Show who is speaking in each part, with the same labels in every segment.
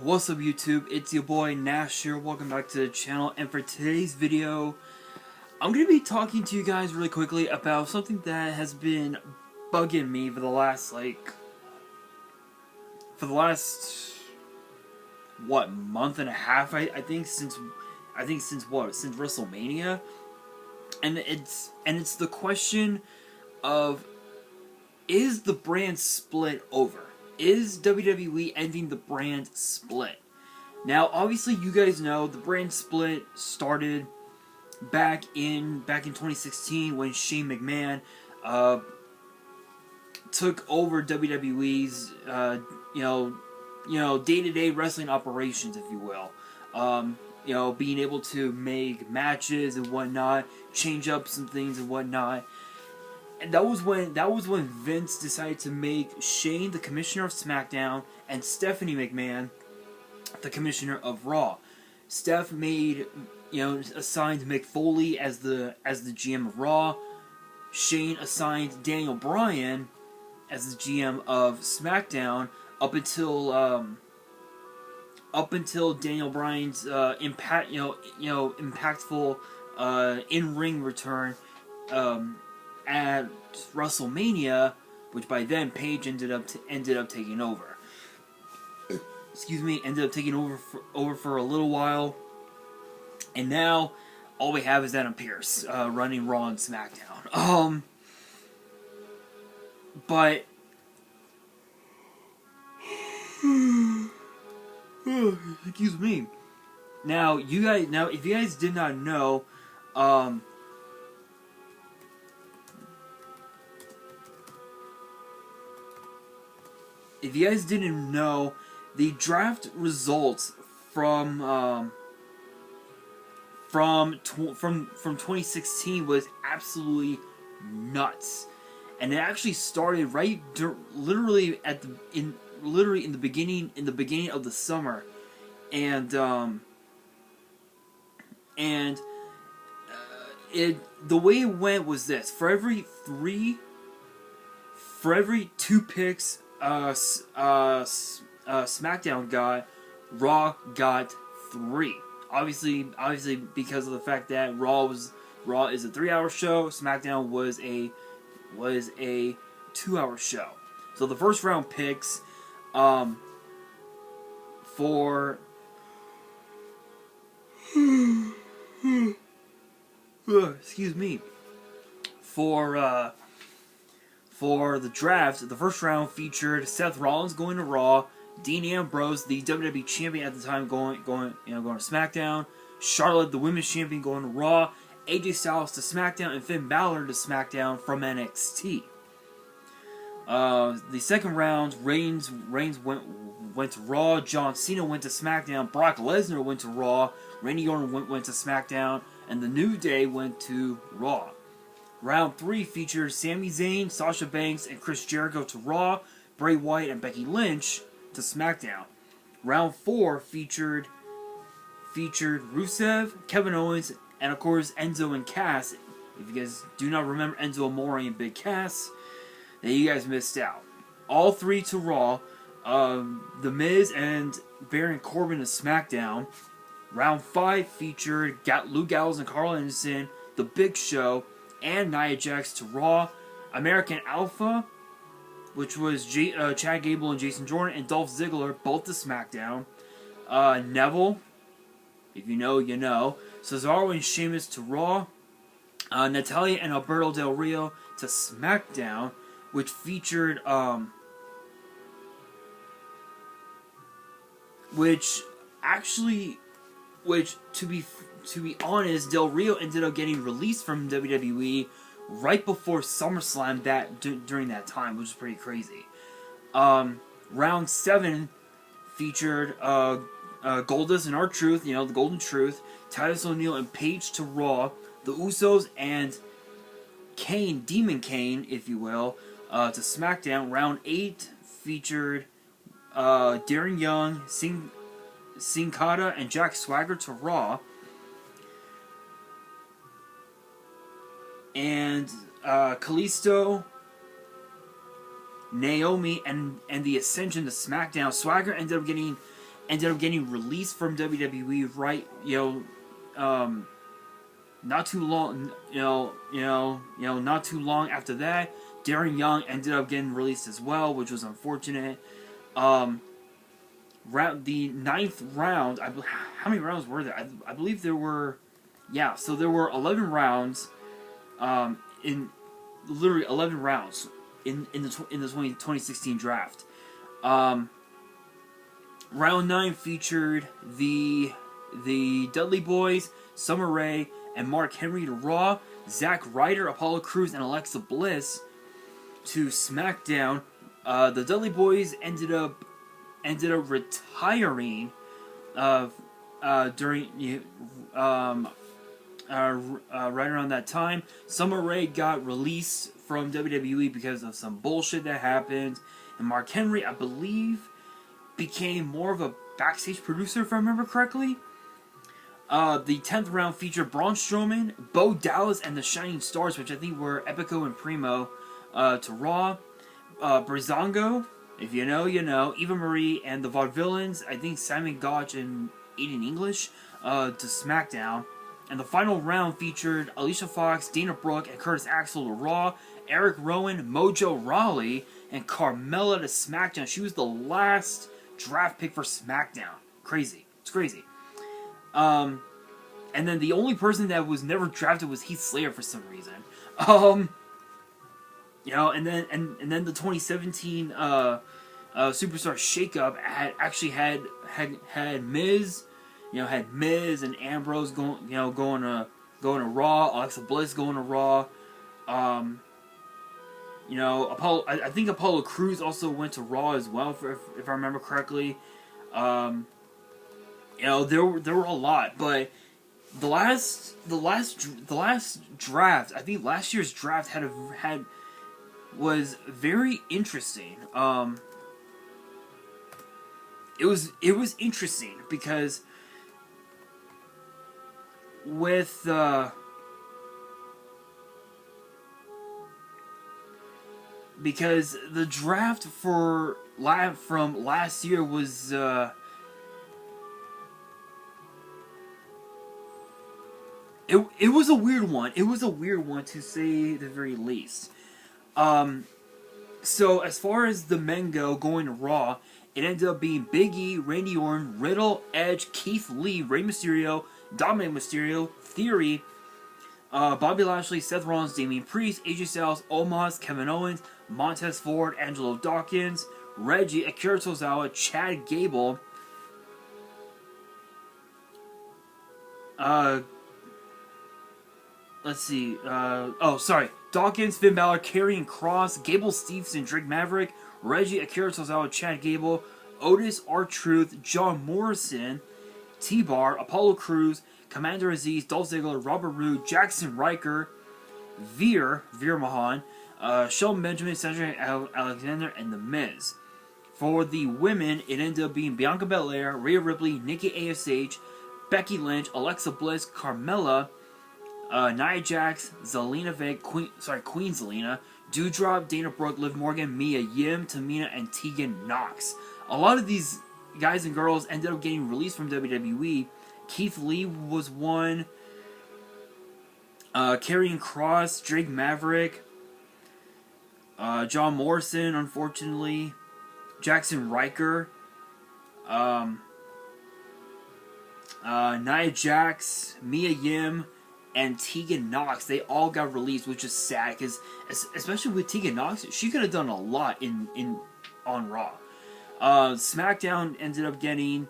Speaker 1: What's up YouTube, it's your boy Nash here, welcome back to the channel, and for today's video, I'm going to be talking to you guys really quickly about something that has been bugging me for the last, month and a half, I think, since WrestleMania, and it's the question of, is the brand split over? Is WWE ending the brand split? Now, obviously, you guys know the brand split started back in 2016 when Shane McMahon took over WWE's day-to-day wrestling operations, if you will. Being able to make matches and whatnot, change up some things and whatnot. And that was when Vince decided to make Shane the commissioner of SmackDown and Stephanie McMahon the commissioner of Raw. Steph assigned Mick Foley as the GM of Raw. Shane assigned Daniel Bryan as the GM of SmackDown up until Daniel Bryan's impactful in-ring return at WrestleMania, which by then Paige ended up taking over. Ended up taking over for a little while, and now all we have is Adam Pearce running Raw and SmackDown. But excuse me. Now, if you guys did not know, if you guys didn't know, the draft results from 2016 was absolutely nuts, and it actually started literally in the beginning of the summer, and the way it went was this: for every two picks SmackDown got, Raw got 3. Obviously, because of the fact that Raw is a 3-hour show, SmackDown was a 2-hour show. So the first round picks for excuse me, for the draft, the first round featured Seth Rollins going to Raw, Dean Ambrose, the WWE champion at the time, going to SmackDown, Charlotte, the women's champion, going to Raw, AJ Styles to SmackDown, and Finn Balor to SmackDown from NXT. The second round, Reigns went to Raw, John Cena went to SmackDown, Brock Lesnar went to Raw, Randy Orton went to SmackDown, and The New Day went to Raw. Round 3 featured Sami Zayn, Sasha Banks, and Chris Jericho to Raw, Bray Wyatt and Becky Lynch to SmackDown. Round 4 featured Rusev, Kevin Owens, and of course Enzo and Cass. If you guys do not remember Enzo Amore and Big Cass, then you guys missed out. All 3 to Raw. The Miz and Baron Corbin to SmackDown. Round 5 featured Luke Gallows and Carl Anderson, The Big Show, and Nia Jax to Raw. American Alpha, which was Chad Gable and Jason Jordan, and Dolph Ziggler, both to SmackDown. Neville, if you know, you know. Cesaro and Sheamus to Raw. Natalya and Alberto Del Rio to SmackDown, which featured to be honest, Del Rio ended up getting released from WWE right before SummerSlam during that time, which is pretty crazy. Round 7 featured Goldust and R-Truth, the Golden Truth, Titus O'Neil and Paige to Raw, the Usos and Kane, Demon Kane, if you will, to SmackDown. Round 8 featured Darren Young, Sin Cara, and Jack Swagger to Raw. And Kalisto, Naomi, and the Ascension to SmackDown. Swagger ended up getting ended up getting released from WWE, right? Not too long, not too long after that, Darren Young ended up getting released as well, which was unfortunate. The ninth round, how many rounds were there? I believe there were, so there were 11 rounds, in literally 11 rounds in the 2016 draft. Round 9 featured the Dudley Boys, Summer Rae, and Mark Henry to Raw, Zack Ryder, Apollo Crews, and Alexa Bliss to SmackDown. The Dudley Boys ended up retiring during right around that time. Summer Rae got released from WWE because of some bullshit that happened, and Mark Henry, I believe, became more of a backstage producer, if I remember correctly. The 10th round featured Braun Strowman, Bo Dallas, and the Shining Stars, which I think were Epico and Primo, to Raw. Breezango, if you know, you know. Eva Marie and the Vaudevillains, I think Simon Gotch and Aiden English, to SmackDown. And the final round featured Alicia Fox, Dana Brooke, and Curtis Axel to Raw, Eric Rowan, Mojo Rawley, and Carmella to SmackDown. She was the last draft pick for SmackDown. Crazy. It's crazy. And then the only person that was never drafted was Heath Slater for some reason. And then the 2017 Superstar Shakeup had Miz, had Miz and Ambrose going to Raw, Alexa Bliss going to Raw. Apollo. I think Apollo Crews also went to Raw as well, if I remember correctly. There were a lot, but the last draft, I think last year's draft was very interesting. It was interesting because because the draft from last year was it was a weird one. It was a weird one, to say the very least. So as far as the men going to Raw, it ended up being Big E, Randy Orton, Riddle, Edge, Keith Lee, Rey Mysterio, Dominic Mysterio, Theory, Bobby Lashley, Seth Rollins, Damian Priest, AJ Styles, Omos, Kevin Owens, Montez Ford, Angelo Dawkins, Reggie, Akira Tozawa, Chad Gable, Dawkins, Finn Balor, Karrion Kross, Gable Steveson, Drake Maverick, Reggie, Akira Tozawa, Chad Gable, Otis, R-Truth, John Morrison, T-Bar, Apollo Crews, Commander Aziz, Dolph Ziggler, Robert Roode, Jackson Riker, Veer Mahan, Shelton Benjamin, Cedric Alexander, and The Miz. For the women, it ended up being Bianca Belair, Rhea Ripley, Nikki ASH, Becky Lynch, Alexa Bliss, Carmella, Nia Jax, Zelina Vega, Queen Zelina, Doudrop, Dana Brooke, Liv Morgan, Mia Yim, Tamina, and Tegan Nox. A lot of these guys and girls ended up getting released from WWE. Keith Lee was one. Karrion Kross, Drake Maverick, John Morrison, unfortunately, Jackson Riker, Nia Jax, Mia Yim, and Tegan Nox. They all got released, which is sad, because especially with Tegan Nox, she could have done a lot on Raw. SmackDown ended up getting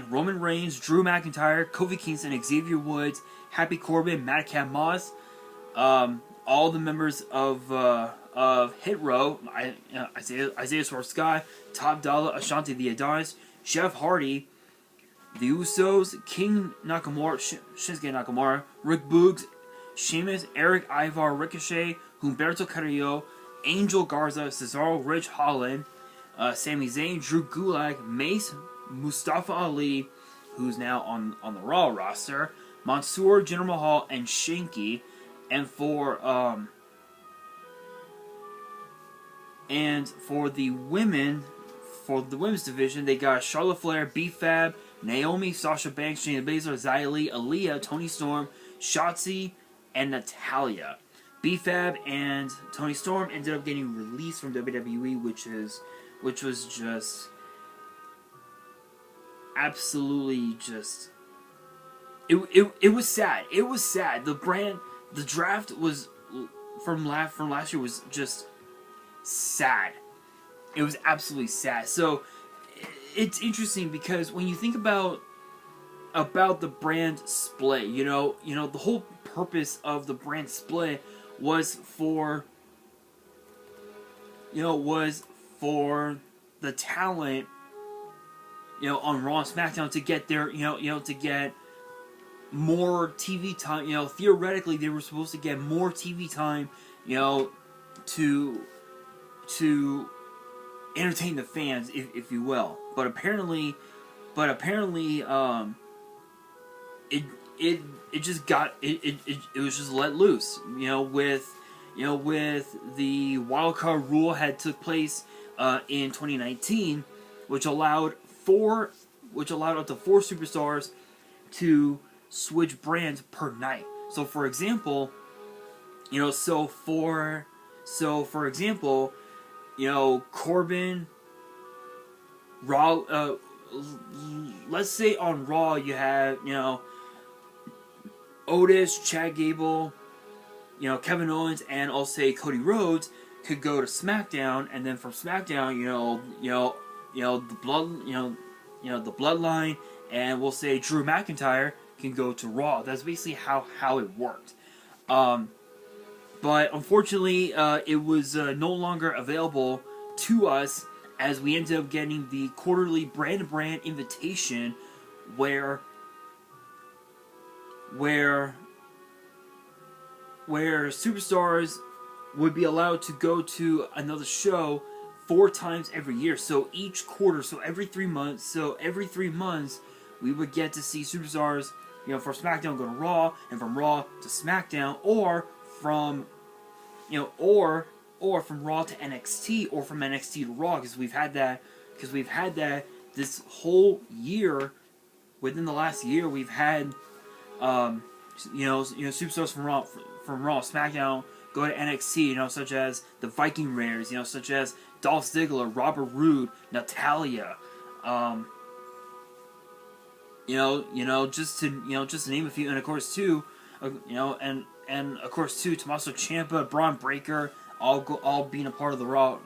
Speaker 1: Roman Reigns, Drew McIntyre, Kofi Kingston, Xavier Woods, Happy Corbin, Madcap Moss, all the members of Hit Row, Isaiah Swerve Sky, Top Dollar, Ashanti the Adonis, Jeff Hardy, The Usos, King Nakamura, Shinsuke Nakamura, Rick Boogs, Sheamus, Eric Ivar, Ricochet, Humberto Carrillo, Angel Garza, Cesaro, Ridge Holland, Sami Zayn, Drew Gulak, Mace, Mustafa Ali, who's now on the Raw roster, Mansoor, Jinder Mahal, and Shanky. And for the women, for the women's division, they got Charlotte Flair, B-Fab, Naomi, Sasha Banks, Shayna Baszler, Xia Li, Aaliyah, Toni Storm, Shotzi, and Natalya. B-Fab and Toni Storm ended up getting released from WWE, which was just absolutely just it was sad. It was sad. The draft was from last year was just sad. It was absolutely sad. So it's interesting because when you think about the brand split, you know the whole purpose of the brand split was for the talent, on Raw and SmackDown to get their, to get more TV time. Theoretically, they were supposed to get more TV time, to entertain the fans, if you will. But apparently, it just got it was just let loose. With the wildcard rule had took place in 2019, which allowed up to 4 superstars to switch brands per night. So for example, Corbin, Raw, let's say on Raw you have, Otis, Chad Gable, Kevin Owens, and I'll say Cody Rhodes could go to SmackDown, and then from SmackDown, the Bloodline, and we'll say Drew McIntyre can go to Raw. That's basically how it worked. But unfortunately, it was no longer available to us, as we ended up getting the quarterly brand-to-brand invitation, where superstars would be allowed to go to another show 4 times every year. So each quarter, so every 3 months, we would get to see superstars, for SmackDown go to Raw, and from Raw to SmackDown, or from Raw to NXT, or from NXT to Raw, because we've had that this whole year. Within the last year, we've had superstars from Raw, SmackDown go to NXT, such as the Viking Raiders, such as Dolph Ziggler, Robert Roode, Natalya, just to name a few, and of course too, Tommaso Ciampa, Braun Breaker, all being a part of the Raw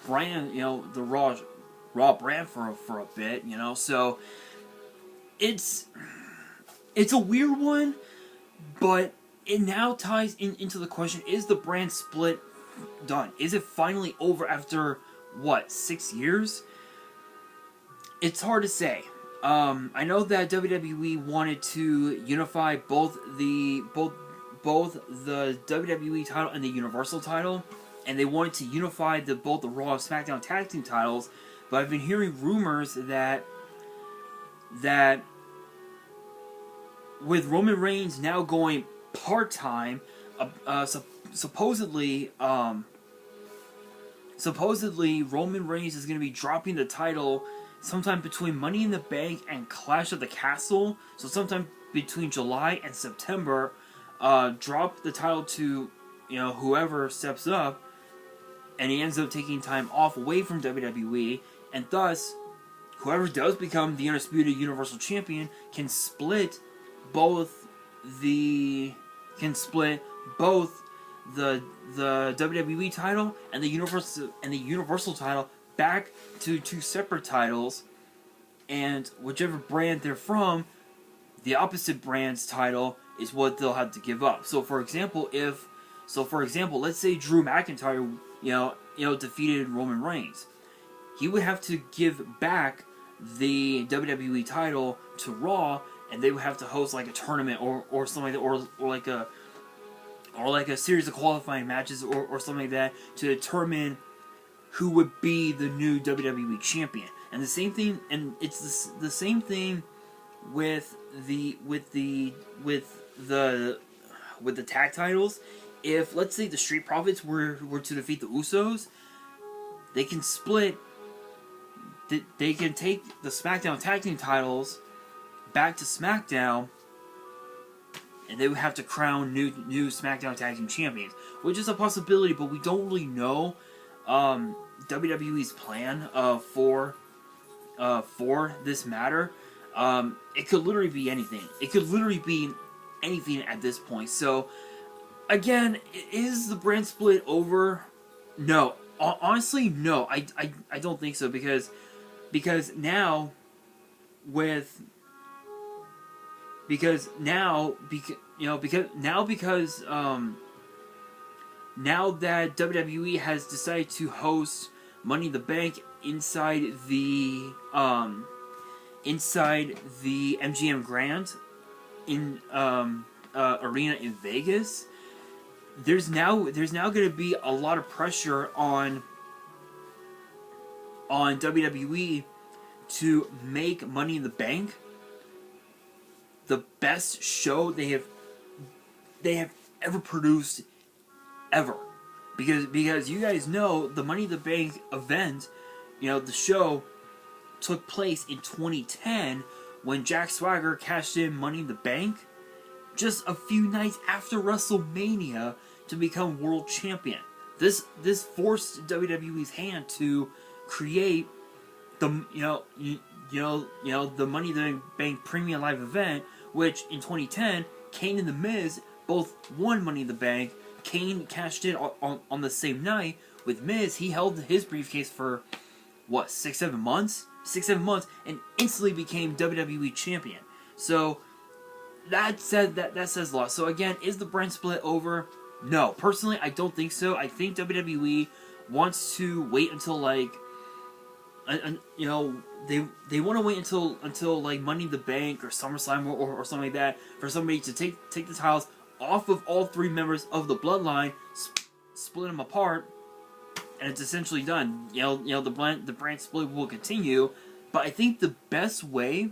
Speaker 1: brand, the Raw brand for a bit, so it's a weird one, but it now ties into the question: is the brand split done? Is it finally over after 6 years? It's hard to say. I know that WWE wanted to unify both the WWE title and the Universal title, and they wanted to unify both the Raw and SmackDown tag team titles. But I've been hearing rumors that with Roman Reigns now going part-time, supposedly Roman Reigns is going to be dropping the title sometime between Money in the Bank and Clash of the Castle. So sometime between July and September, drop the title to whoever steps up, and he ends up taking time off away from WWE, and thus whoever does become the undisputed Universal Champion can split both the WWE title and the Universal title back to 2 separate titles, and whichever brand they're from, the opposite brand's title is what they'll have to give up. So for example, let's say Drew McIntyre defeated Roman Reigns, he would have to give back the WWE title to Raw, and they would have to host like a tournament or something like that, or like a series of qualifying matches or something like that, to determine who would be the new WWE champion. And the same thing, and it's the same thing with the tag titles. If, let's say, the Street Profits were to defeat the Usos, they can split they can take the SmackDown Tag Team titles back to SmackDown, and they would have to crown new SmackDown Tag Team Champions, which is a possibility, but we don't really know WWE's plan for this matter. It could literally be anything. It could literally be anything at this point. So, again, is the brand split over? No. Honestly, no. I don't think so, because now because now that WWE has decided to host Money in the Bank inside the MGM Grand in arena in Vegas, there's now going to be a lot of pressure on WWE to make Money in the Bank the best show they have ever produced ever. Because you guys know the Money in the Bank event, the show took place in 2010 when Jack Swagger cashed in Money in the Bank just a few nights after WrestleMania to become world champion. This forced WWE's hand to create the the Money in the Bank Premium Live event, which in 2010 Kane and The Miz both won Money in the Bank. Kane cashed in on the same night. With Miz, he held his briefcase for what, 6-7 months, and instantly became WWE champion. So that says a lot. So again, is the brand split over? No, personally, I don't think so. I think WWE wants to wait until they want to wait until like Money in the Bank or SummerSlam or something like that for somebody to take the titles off of all three members of the Bloodline, split them apart, and it's essentially done. The brand split will continue, but I think the best way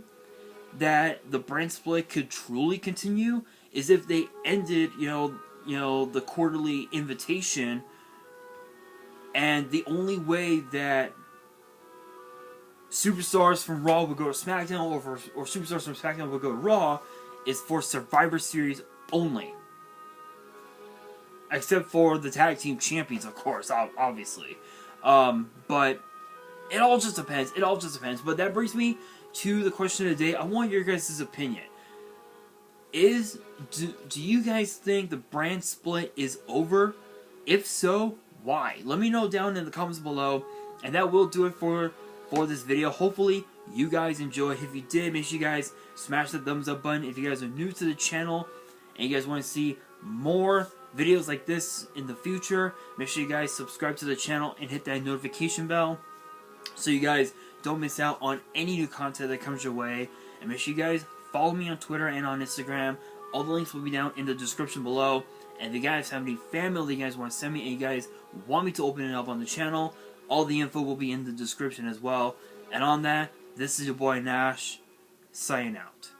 Speaker 1: that the brand split could truly continue is if they ended, the quarterly invitation, and the only way that superstars from Raw would go to SmackDown, or superstars from SmackDown would go to Raw, is for Survivor Series only. Except for the tag team champions, of course, obviously. But it all just depends. But that brings me to the question of the day. I want your guys' opinion. Do you guys think the brand split is over? If so, why? Let me know down in the comments below. And that will do it for this video. Hopefully you guys enjoyed. If you did, make sure you guys smash the thumbs up button. If you guys are new to the channel and you guys want to see more videos like this in the future, make sure you guys subscribe to the channel and hit that notification bell so you guys don't miss out on any new content that comes your way. And make sure you guys follow me on Twitter and on Instagram. All the links will be down in the description below. And if you guys have any fan mail that you guys want to send me and you guys want me to open it up on the channel, all the info will be in the description as well. And on that, this is your boy Nash, signing out.